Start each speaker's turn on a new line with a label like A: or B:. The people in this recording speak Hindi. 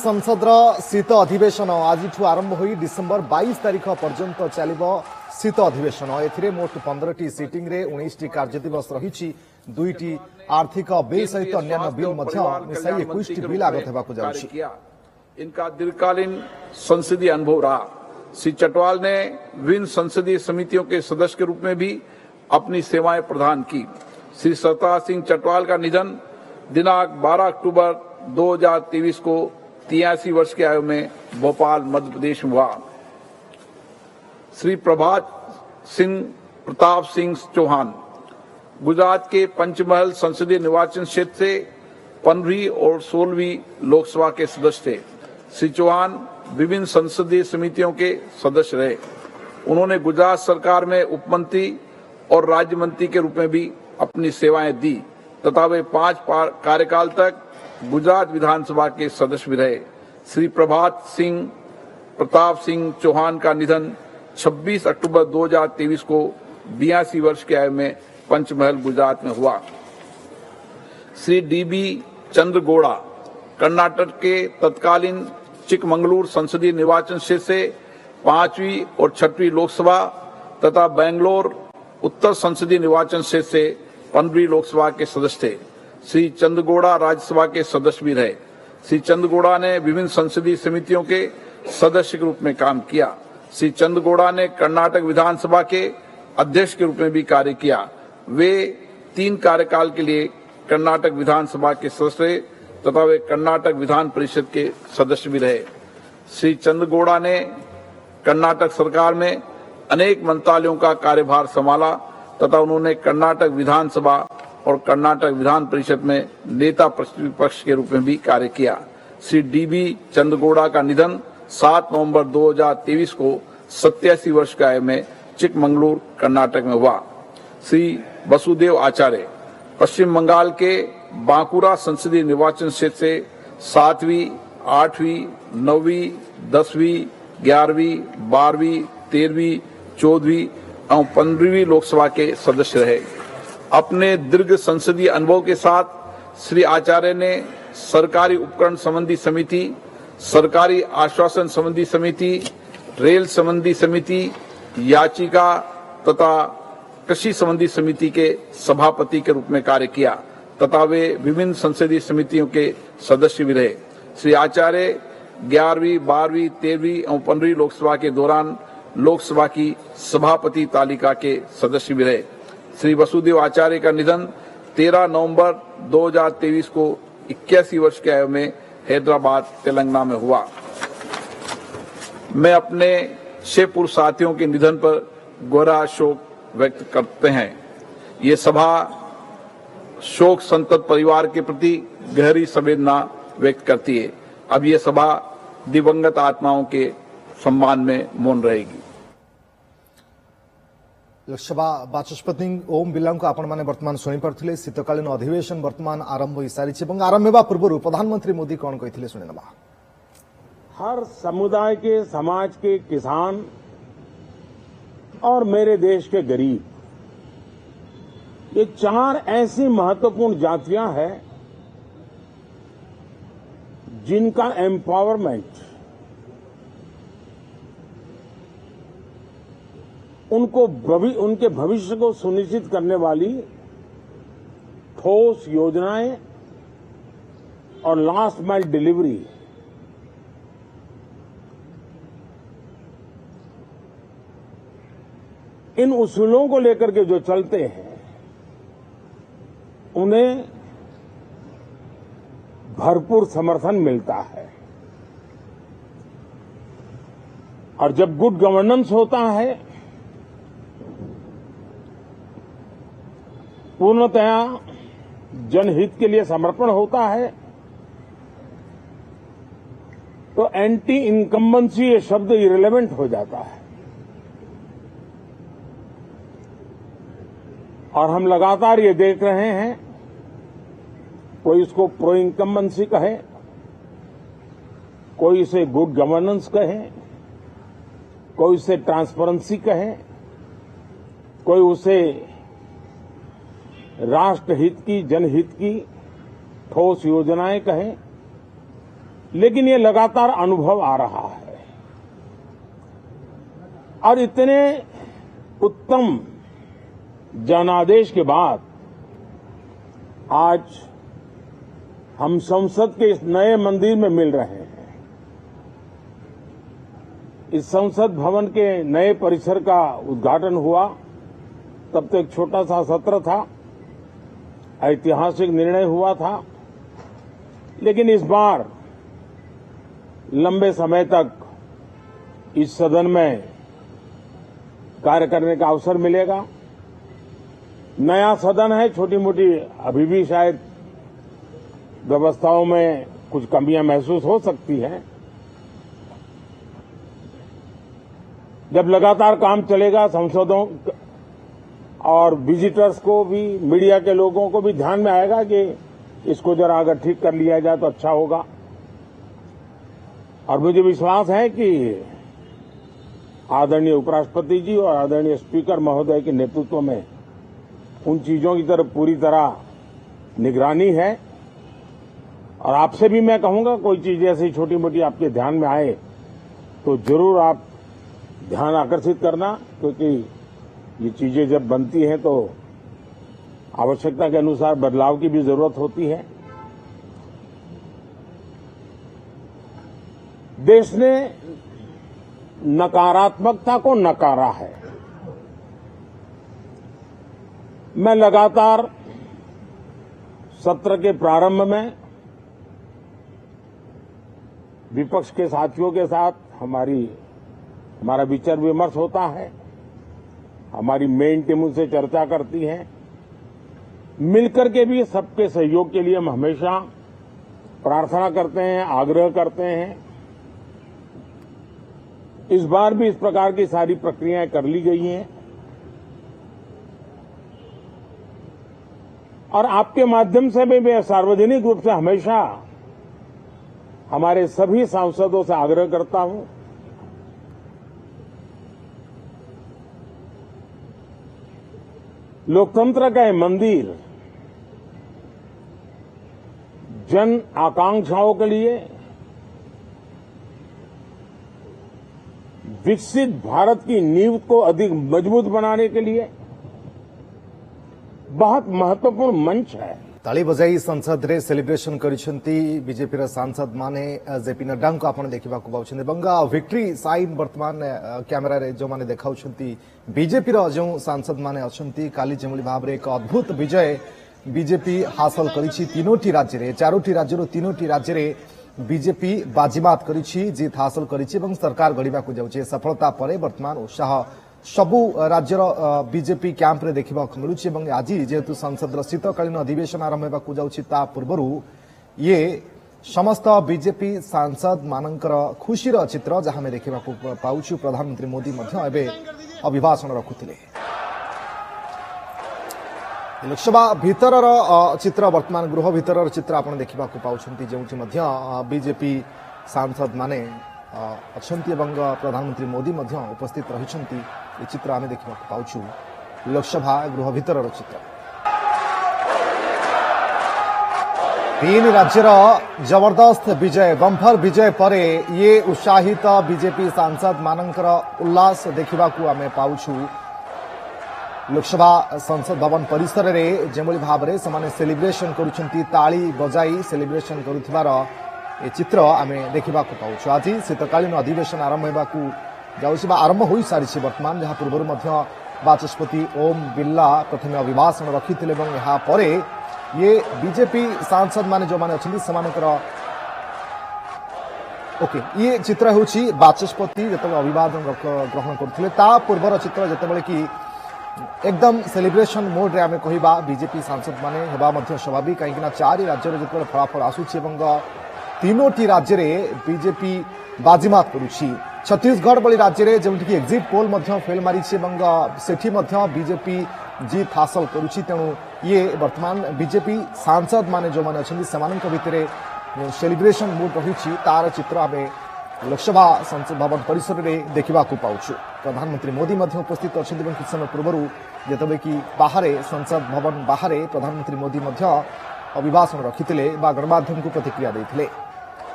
A: संसद शीत अधिवेशन आज आरंभ हो डिसेम्बर 22 तारिख पर्यंत चलो शीत अधिवेशन मोट 15टी सिटिंग रे 19टी कार्यदिवस रही 2टी आर्थिक बिल सहित अन्य बिल मिसाई 21टी बिल आगत होगा।
B: इनका दीर्घकालीन संसदीय अनुभव रहा। श्री चटवाल ने विभिन्न संसदीय समितियों के सदस्य के रूप में भी अपनी सेवाएं प्रदान की। श्री सरदार सिंह चटवाल का निधन दिनांक 12 अक्टूबर 2023 को 83 वर्ष की आयु में भोपाल मध्य प्रदेश में हुआ। श्री प्रताप सिंह चौहान गुजरात के पंचमहल संसदीय निर्वाचन क्षेत्र से 15वीं और 16वीं लोकसभा के सदस्य थे। श्री चौहान विभिन्न संसदीय समितियों के सदस्य रहे। उन्होंने गुजरात सरकार में उपमंत्री और राज्य मंत्री के रूप में भी अपनी सेवाएं दी तथा वे 5 कार्यकाल तक गुजरात विधानसभा के सदस्य भी रहे। श्री प्रताप सिंह चौहान का निधन 26 अक्टूबर 2023 को 82 वर्ष की आयु में पंचमहल गुजरात में हुआ। श्री DB चंद्रगौड़ा कर्नाटक के तत्कालीन चिकमंगलूर संसदीय निर्वाचन क्षेत्र से 5वीं और 6वीं लोकसभा तथा बेंगलोर उत्तर संसदीय निर्वाचन क्षेत्र से 15वीं लोकसभा के सदस्य थे। श्री चंद्रगौड़ा राज्यसभा के सदस्य भी रहे। श्री चंद्रगौड़ा ने विभिन्न संसदीय समितियों के सदस्य के रूप में काम किया। श्री चंद्रगौड़ा ने कर्नाटक विधानसभा के अध्यक्ष के रूप में भी कार्य किया। वे 3 कार्यकाल के लिए कर्नाटक विधानसभा के सदस्य तथा वे कर्नाटक विधान परिषद के सदस्य भी रहे। श्री चंद्रगौड़ा ने कर्नाटक सरकार में अनेक मंत्रालयों का कार्यभार संभाला तथा उन्होंने कर्नाटक विधानसभा और कर्नाटक विधान परिषद में नेता प्रतिपक्ष के रूप में भी कार्य किया। श्री DB चंद्रगौड़ा का निधन 7 नवंबर 2023 को 87 वर्ष की आयु में चिकमंगलूर कर्नाटक में हुआ। श्री वसुदेव आचार्य पश्चिम बंगाल के बांकुरा संसदीय निर्वाचन क्षेत्र से 7वीं, 8वीं, 9वीं, 10वीं, 11वीं, 12वीं, 13वीं, 14वीं और 15वीं लोकसभा के सदस्य रहे। अपने दीर्घ संसदीय अनुभव के साथ श्री आचार्य ने सरकारी उपकरण संबंधी समिति, सरकारी आश्वासन संबंधी समिति, रेल संबंधी समिति, याचिका तथा कृषि संबंधी समिति के सभापति के रूप में कार्य किया तथा वे विभिन्न संसदीय समितियों के सदस्य भी रहे। श्री आचार्य 11वीं, 12वीं, 13वीं और 15वीं लोकसभा के दौरान लोकसभा की सभापति तालिका के सदस्य भी रहे। श्री वसुदेव आचार्य का निधन 13 नवंबर 2023 को 81 वर्ष की आयु में हैदराबाद तेलंगाना में हुआ। मैं अपने 6 पूर्व साथियों के निधन पर गहरा शोक व्यक्त करते हैं। ये सभा शोक संतप्त परिवार के प्रति गहरी संवेदना व्यक्त करती है। अब ये सभा दिवंगत आत्माओं के सम्मान में मौन रहेगी।
A: लोकसभा बाचस्पति ओम बिरला को आपण माने वर्तमान शुणी पारे। शीतकालीन अधिवेशन वर्तमान आरंभ हो सारी आरंभ होगा पूर्व प्रधानमंत्री मोदी कौन कहते शुणी नवा।
C: हर समुदाय के, समाज के, किसान और मेरे देश के गरीब, ये 4 ऐसी महत्वपूर्ण जातियां हैं जिनका एम्पावरमेंट उनके भविष्य को सुनिश्चित करने वाली ठोस योजनाएं और लास्ट माइल डिलीवरी इन उसूलों को लेकर के जो चलते हैं उन्हें भरपूर समर्थन मिलता है। और जब गुड गवर्नेंस होता है, पूर्णतया जनहित के लिए समर्पण होता है, तो एंटी इनकम्बेंसी ये शब्द इरेलेवेंट हो जाता है। और हम लगातार ये देख रहे हैं, कोई इसको प्रो इनकम्बेंसी कहे, कोई इसे गुड गवर्नेंस कहे, कोई उसे ट्रांसपेरेंसी कहे, कोई उसे राष्ट्रहित की, जनहित की ठोस योजनाएं कहें, लेकिन ये लगातार अनुभव आ रहा है और इतने उत्तम जनादेश के बाद आज हम संसद के इस नए मंदिर में मिल रहे हैं। इस संसद भवन के नए परिसर का उद्घाटन हुआ तब तो एक छोटा सा सत्र था, ऐतिहासिक निर्णय हुआ था, लेकिन इस बार लंबे समय तक इस सदन में कार्य करने का अवसर मिलेगा। नया सदन है, छोटी मोटी अभी भी शायद व्यवस्थाओं में कुछ कमियां महसूस हो सकती हैं। जब लगातार काम चलेगा, सांसदों और विजिटर्स को भी, मीडिया के लोगों को भी ध्यान में आएगा कि इसको जरा अगर ठीक कर लिया जाए तो अच्छा होगा। और मुझे विश्वास है कि आदरणीय उपराष्ट्रपति जी और आदरणीय स्पीकर महोदय के नेतृत्व में उन चीजों की तरफ पूरी तरह निगरानी है। और आपसे भी मैं कहूंगा, कोई चीज ऐसी छोटी मोटी आपके ध्यान में आए तो जरूर आप ध्यान आकर्षित करना, क्योंकि ये चीजें जब बनती हैं तो आवश्यकता के अनुसार बदलाव की भी जरूरत होती है। देश ने नकारात्मकता को नकारा है। मैं लगातार सत्र के प्रारंभ में विपक्ष के साथियों के साथ हमारा विचार विमर्श होता है, हमारी मेन टीम उनसे चर्चा करती है। मिलकर के भी सबके सहयोग के लिए हम हमेशा प्रार्थना करते हैं, आग्रह करते हैं। इस बार भी इस प्रकार की सारी प्रक्रियाएं कर ली गई हैं और आपके माध्यम से भी मैं सार्वजनिक रूप से हमेशा हमारे सभी सांसदों से आग्रह करता हूं, लोकतंत्र का ये मंदिर जन आकांक्षाओं के लिए, विकसित भारत की नींव को अधिक मजबूत बनाने के लिए बहुत महत्वपूर्ण मंच है।
A: ताली बजाई संसद रे सेलिब्रेशन करिसेंती बीजेपी रा सांसद माने जेपी नड्डा को आपण देखिबा को पाउछन एवं विक्ट्री साइन वर्तमान कैमेरा रे जो माने देखाउछंती बीजेपी रा जो सांसद माने अछंती काली जेमली भाव रे एक अद्भुत विजय बीजेपी हासिल करिछि। तीनोटी राज्य रे, चारोटी राज्य रो तीनोटी राज्य रे बीजेपी बाजीमात करिछि, जीत हासिल करिछि एवं सरकार गढ़िबा को जाउछि। सफलता परे वर्तमान उत्साह सबु राज्यर बीजेपी कैंप रे देखिबा को मिलुछि एवं आज जेहेतु संसद शीतकालीन अधिवेशन आरंभ होगा को जाउछि ता पूर्वरु ये समस्त बीजेपी सांसद मानकर खुशीर चित्र जहां में देखिबा को पाउछु। प्रधानमंत्री मोदी मध्य एबे अभिभाषण रखुथिले। लोकसभा भीतर चित्र वर्तमान गृह भीतर चित्र आपण देखिबा को पाउछंती, जेउठी मध्य बीजेपी सांसद माने अछंती एवं प्रधानमंत्री मोदी मध्य उपस्थित रहिछंती। ये चित्र आमे देखिबा को पाउछु लोकसभा गृह भीतर चित्र। तीन राज्यर जबरदस्त विजय, बंपर विजय परे ये उत्साहित बीजेपी सांसद मानकर उल्लास देखिबा को आमे पाउछु। लोकसभा संसद भवन परिसर रे जेमोली भाव रे समाने सेलिब्रेशन करुछंती, ताली बजाई सेलिब्रेशन करुथिबार ए चित्र आमे देखिबा को पाउछु। आज शीतकालीन अधिवेशन आरंभ होगा को जाउछि बा आरंभ होई सारिछि वर्तमान, जहां पूर्व मध्य बाचस्पति ओम बिरला प्रथमे अभिभाषण रखिथिले एवं यहाँ परे ये बीजेपी सांसद माने जो माने अछंती समानकर ओके ये चित्र होछि बाचस्पति जतबे अभिवादन ग्रहण करथिले ता पूर्वर चित्र जतबे कि एकदम सेलिब्रेशन मोड रे आमे कहिबा बीजेपी सांसद माने हेबा मध्य स्वाभाविक, कहीं चारि राज्य रे जतबे फलाफल आसुछि एवं तीनोटी राज्य रे बीजेपी बाजीमात करुछि। छत्तीसगढ़ बड़ी राज्य रे जेमति कि एग्जिट पोल मध्य फेल मारिछि एवं सेठी मध्य बीजेपी जीत हासिल करुछि। तेणु ये वर्तमान बीजेपी सांसद माने जो माने अछंती समानक भितरे सेलिब्रेशन मूड रहिछि तार चित्र आमे लोकसभा संसद भवन परिसर में देखा पाउछु। प्रधानमंत्री मोदी मध्य उपस्थित अच्छे किछ समय पूर्व जेतबे कि बाहर संसद भवन बाहर प्रधानमंत्री मोदी मध्य अभिभाषण रखिथिले बा गणमाध्यम को प्रतिक्रिया देथिले।